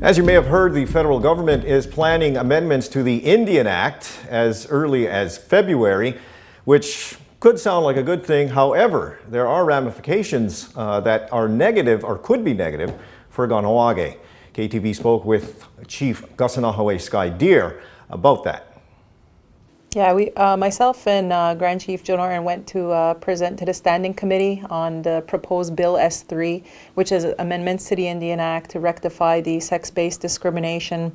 As you may have heard, the federal government is planning amendments to the Indian Act as early as February, which could sound like a good thing. However, there are ramifications that are negative or could be negative for Kahnawake. KTV spoke with Chief Kahnawake Sky-Deer about that. Yeah, myself and Grand Chief Joe Norton went to present to the Standing Committee on the proposed Bill S3, which is amendments to the Indian Act to rectify the sex-based discrimination.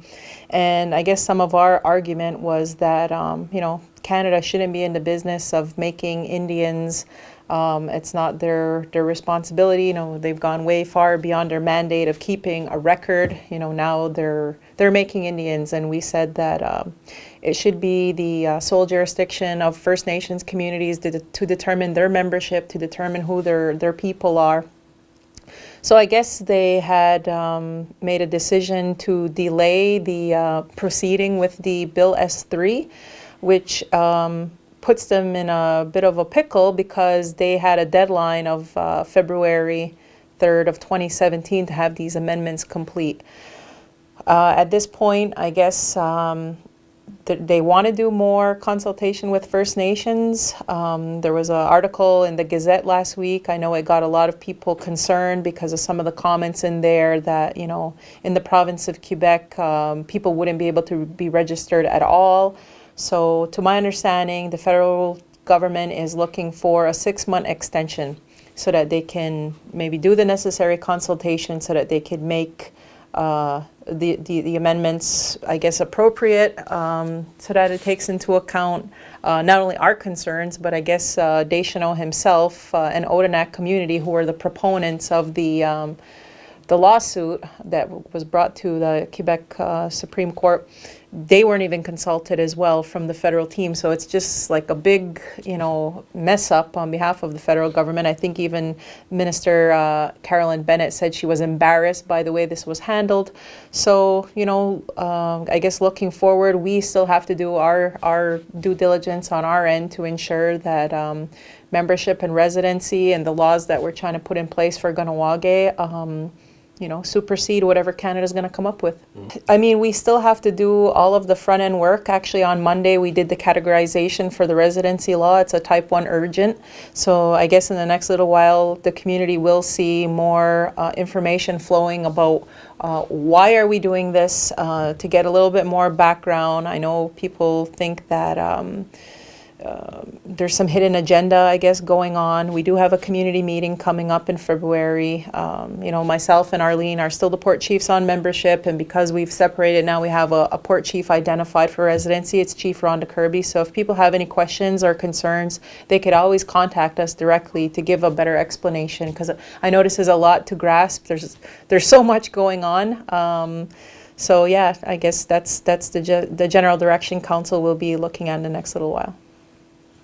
And I guess some of our argument was that, Canada shouldn't be in the business of making Indians, it's not their responsibility. They've gone way far beyond their mandate of keeping a record. Now they're making Indians, and we said that it should be the sole jurisdiction of First Nations communities to determine their membership, to determine who their people are. So I guess they had made a decision to delay the proceeding with the Bill S3, which puts them in a bit of a pickle because they had a deadline of February 3rd of 2017 to have these amendments complete. At this point, I guess they want to do more consultation with First Nations. There was an article in the Gazette last week. I know it got a lot of people concerned because of some of the comments in there that, in the province of Quebec, people wouldn't be able to be registered at all. So to my understanding, the federal government is looking for a 6-month extension so that they can maybe do the necessary consultation so that they can make the amendments, I guess, appropriate, so that it takes into account not only our concerns, but I guess Deschanel himself and Odanak community, who are the proponents of the lawsuit that was brought to the Quebec Supreme Court. They weren't even consulted as well from the federal team. So it's just like a big, mess up on behalf of the federal government. I think even Minister Carolyn Bennett said she was embarrassed by the way this was handled. So, I guess looking forward, we still have to do our due diligence on our end to ensure that membership and residency and the laws that we're trying to put in place for Kahnawake supersede whatever Canada's going to come up with. I mean, we still have to do all of the front-end work. Actually, on Monday, we did the categorization for the residency law. It's a type 1 urgent. So I guess in the next little while, the community will see more information flowing about why are we doing this, to get a little bit more background. I know people think that there's some hidden agenda, I guess, going on. We do have a community meeting coming up in February. Myself and Arlene are still the port chiefs on membership, and because we've separated now, we have a port chief identified for residency. It's Chief Rhonda Kirby. So if people have any questions or concerns, they could always contact us directly to give a better explanation, because I know this is a lot to grasp. There's so much going on. So yeah, I guess that's the general direction Council will be looking at in the next little while.